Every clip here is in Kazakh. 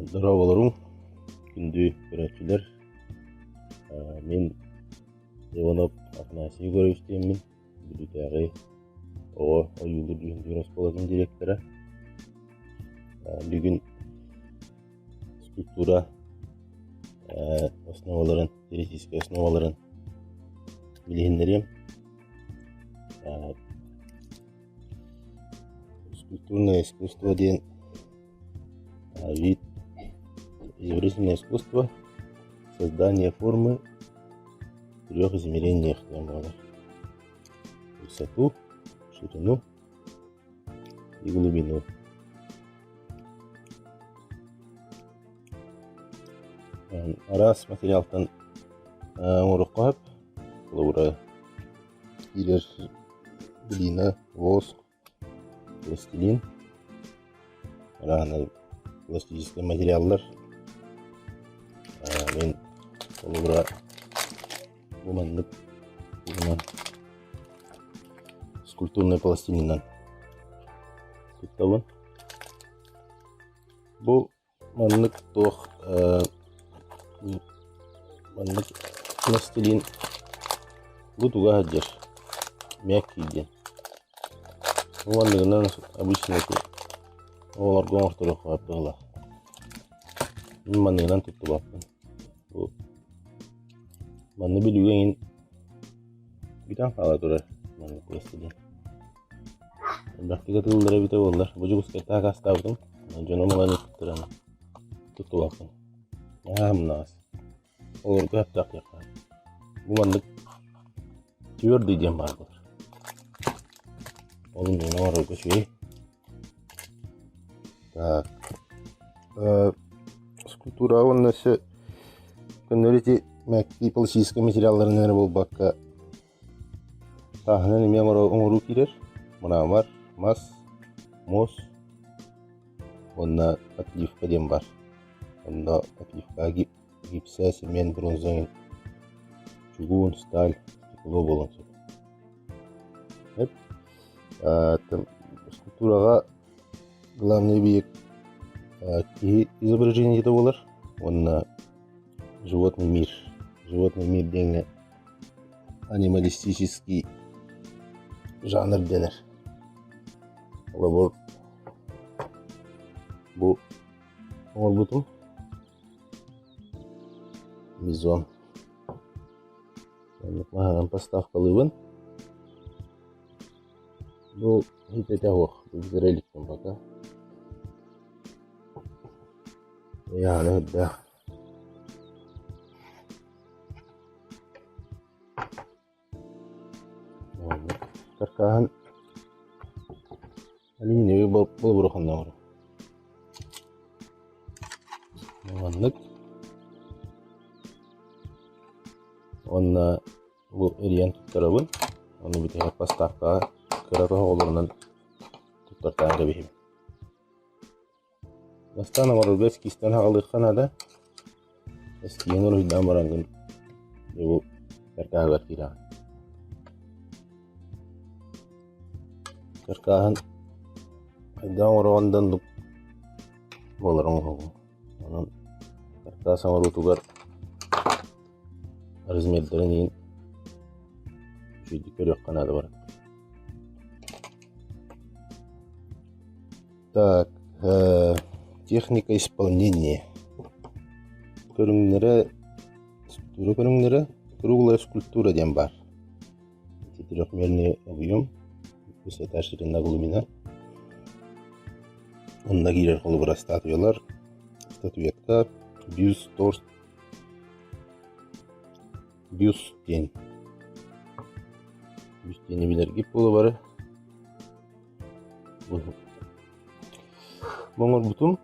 Здороваларың, күнді көрәтшілер. Мен Иванов Афанасий көрәштемін. Бүлітәғі оға ойылыр жүндер аспалардың директоры. Бүгін скульптура основаларын, теоретические основаларын білгендерем. Скульптурное искусство ден вид изобразительного искусства, создание формы в трех измерениях, высоту, ширину и глубину. Раз материалтан урока, глина, воск, пластилин, пластические материалдар. Мен олура буманлык скульптурный пластилиннан туттабын. Бу манлык тох манлык пластилин бу туга хаджар мягкий ден. Манлыгынан обычно олар гоңортор кылып. Манлыгынан туттубаппын. Манны билуген битан кала турар манны пластилин. Бактыга тылдыра бите болдур. Бу жугуска так астабдым. Жана маланы туттубаппын. Мынас. Олар каптак жакка. Бу манны твердый дем бар булар. Олун менен ора көчөй. Так. Скульптура оннасы күннөрити мәкки пластический материалларын әрі бол баққа тағынан еме оңыру керер. Мұна бар, мас, мос, онна отливка дем бар. Онда отливка гипса, цемент, бронза, чугун, сталь, стекло болон. Скульптураға главный биек изображение болар. Онна животный мир. Животный мир денге анималистический жанр денер. Бұл оңылбұтым мизон. Мағынан поставкалыбын. Бұл хитете оқ. Бұл зіреліктен бака. Яны да. Каркахан алюминиевый был бұрықында бар. Мағанлық. Онна бұл әриен тұттарабын. Оны бітеге поставқа қыратуға оларынан тұттартағын бейім. Бастан амару бәс кистен хағалыққан ада. Әскиен ұры хүддан бараңғын. Бұл каркаға бар кейраған. Каркахан айдан орағандан дұп боларың оғын. Онын каркаға самару тугар размердерін ең жүйді көрек қанады бар. Так, техника исполнения. Көріңдері круглая скульптура дем бар. Трехмерный объем. Высота, ширина, глубина. Онда кирер қолы бұра статуялар. Статуетка, бюст, торс, бюст ден. Бюст дені білер кеп болы бары. Боңыр бұтым.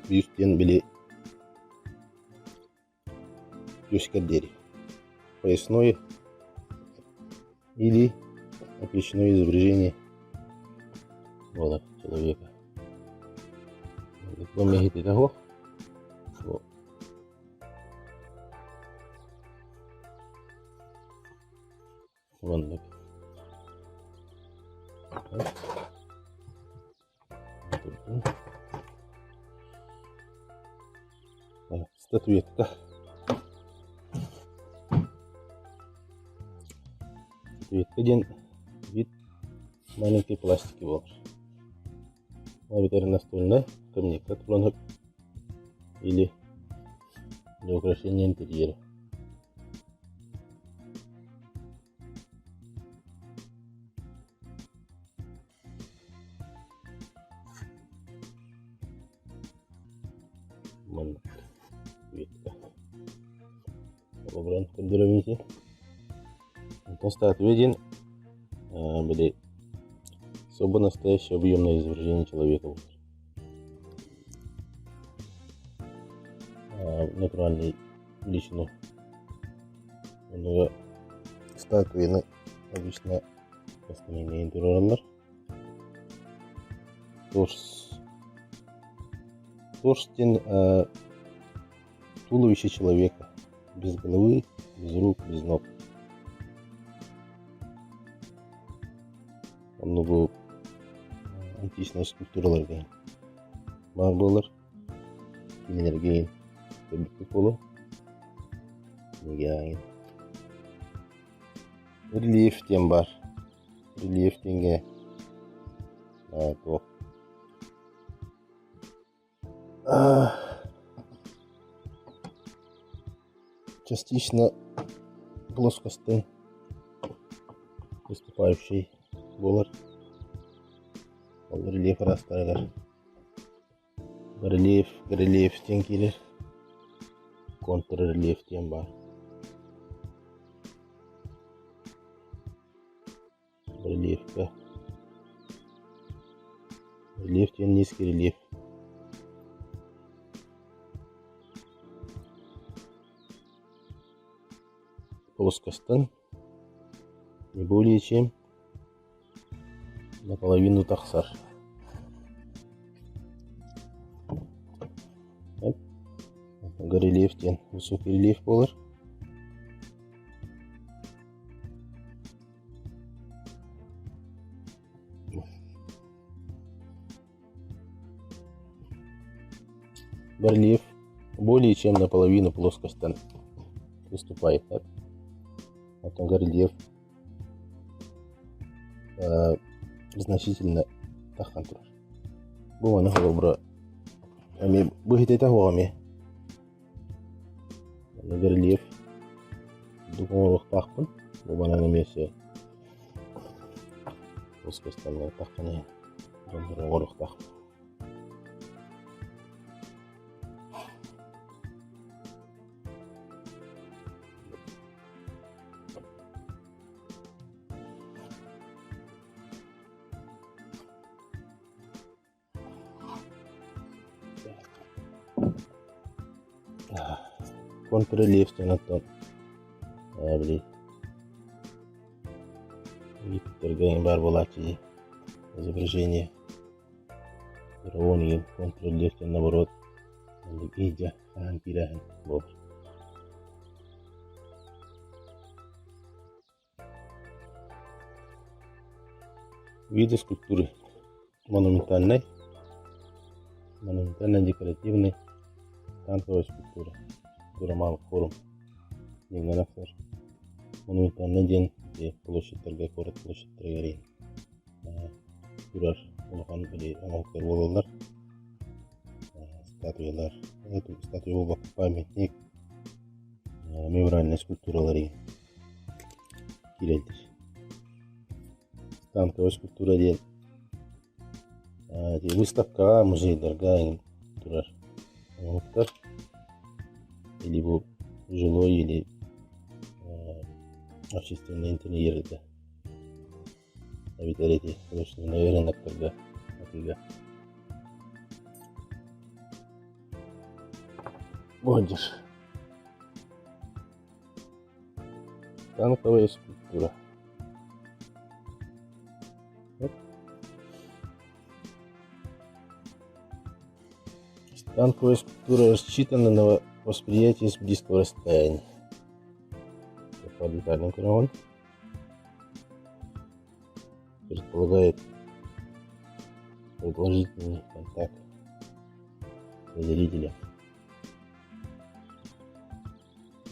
Бюст ден біле плюскаддери. Поясной или оплечное изображение человека. Помогите того. Вон так. Статуэтка. Статуэтка ден вид маленькой пластики был. Мавитарь настольная камнека тронок или для украшения интерьера. Ветка. Обран кондурамити. Это статуя один были особо настоящее объемное изображение человека. Натуральную величину. Статуи обычно постоянные интерьеры. Торстен туловище человека, без головы, без рук, без ног. Много античная скульптура. Бар кинелерген, полу, рельеф тем бар, рельеф тенге, частично плоскостный выступающий болар, рельеф растайлар, рельеф тенкилер, контррельеф тем бар, рельефка, рельеф тен низкий рельеф. Плоскостан не более чем наполовину тахсар. Рельеф тен высокий рельеф болар. Рельеф более чем наполовину плоскостан выступает. Потом рельеф значительно тахантур. Бумана холобра. Ами бухите тахуами. Рельеф духовных тахпун. Бумана на месте. Плоскостан тахпане. Духовных тахпун. Контррельеф стенатон. Вид барбалачи. Изображение. Иронии. Контррельеф наоборот. Идя. Антирахан. Виды скульптуры. Монументальной, декоративной, танковая скульптура. Роман форум. Монументальный день, где площадь торга, город, площадь торгарей. Тураж, улахан или амалкар болалар. Статуялар. Это статуя памятник. Мемориальная скульптуралары. Кирельдиш. Танковая скульптура день. Выставка музейлерга турар. Или bu жилой или общественный интерьер это. А ведь эти точно наверное когда отига. Будешь. Танковая скульптура. Танковая скульптура рассчитана на восприятие с близкого расстояния. По детальным кровам предполагает продолжительный контакт с зрителем.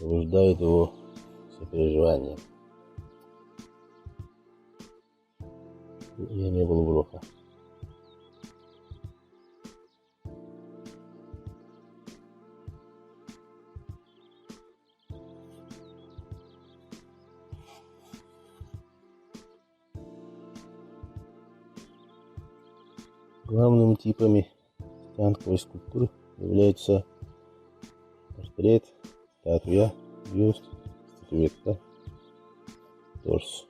побуждает его сопереживание. Я не был урока. Главными типами танковой скульптуры являются портрет, статуя, бюст, статуэтка, торс.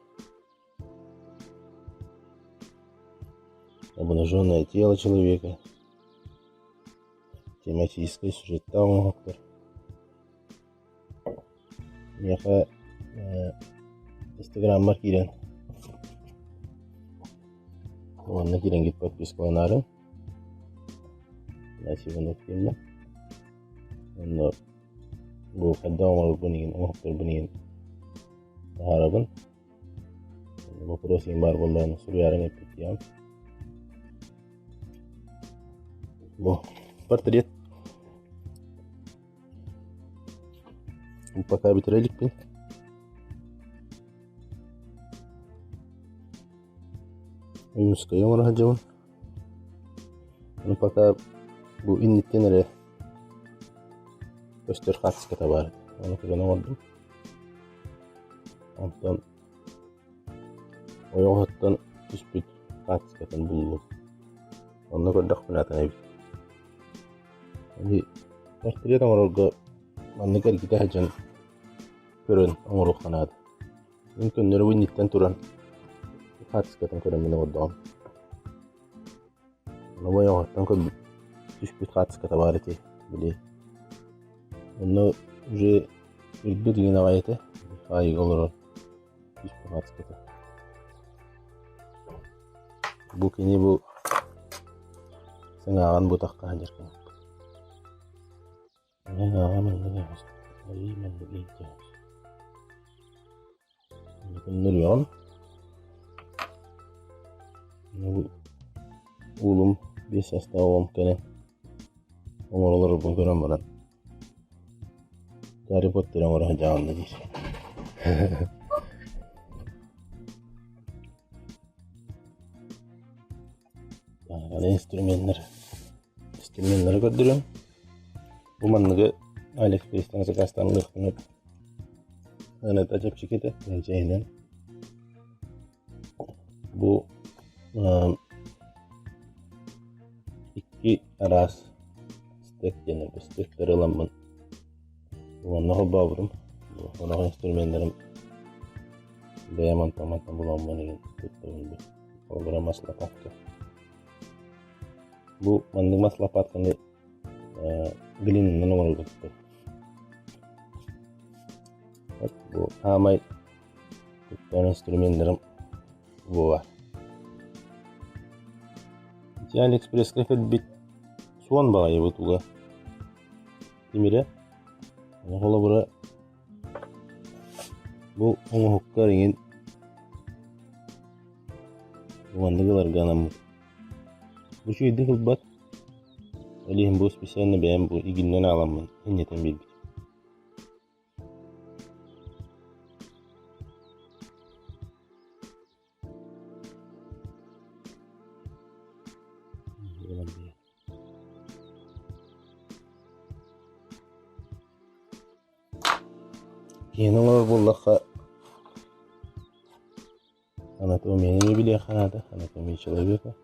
Обнаженное тело человека, тематический сюжет автор. Меха Instagram маркирен. Он накирен гит подпискаланарын. Насибан Тема. Он bu одного buningin oqtar buningin harabın. Bu prosesin бар болларын сурьярын ettikiyam. Bu портрет. Пока бitirelim mi? Ünskaya mı rahacağım? Bunu пока bu inittenere göster katsı katabar. Onu kırana oldum. Ondan o yoğattan hiçbir katsı katan buldum. Onu kadar kınatan ev. Şimdi portret olarak manlıkar gide hacan körün olarak kanat. Mümkün nere bu initten turan katsı katan körün beni oldum. Onu yoğattan kadar hiçbir katsı katabar eti bile. Onu уже bir gün avayete hayır olur. Hiçbir katsı katan. Bu kini bu sengawan bu takka hajar kan. Sengawan mana ya? Hari mana itu? Ini penelitian. Bu ulum biasa tahu kene. Orang-orang berbukuran mana? Dari potong orang jalan lagi. Ada instrumenler gördürüyorum. Bu manlığı AliExpress'ten sakastan lıklanıp evet acayip şekilde pencereyle bu iki aras stek denir. Bu stekleri alamam. Bu anlığı bağırım. Bu anlığı instrumentlerim beyaman tamamen bulanmanı tuttuğum bir program maslapattı. Bu mandık maslapat kanı glinin nomor tuttu. Bu hamay tuttuğum instrumentlerim bu var. AliExpress kafet bit suan bagayı bu tuga. Timire. Hola bura. Bu onu hokkaringin. Bu mandıklar ganam. Bu şey değil bak. Alihim bu spesialini ben bu ilginden alamam. Hinneten bir. Yeni olur bullaka anatomiyi bile kanada anatomi человека.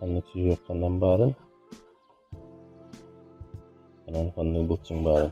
Anlatıyor kandan barın. Kanan kandan bulçun barın.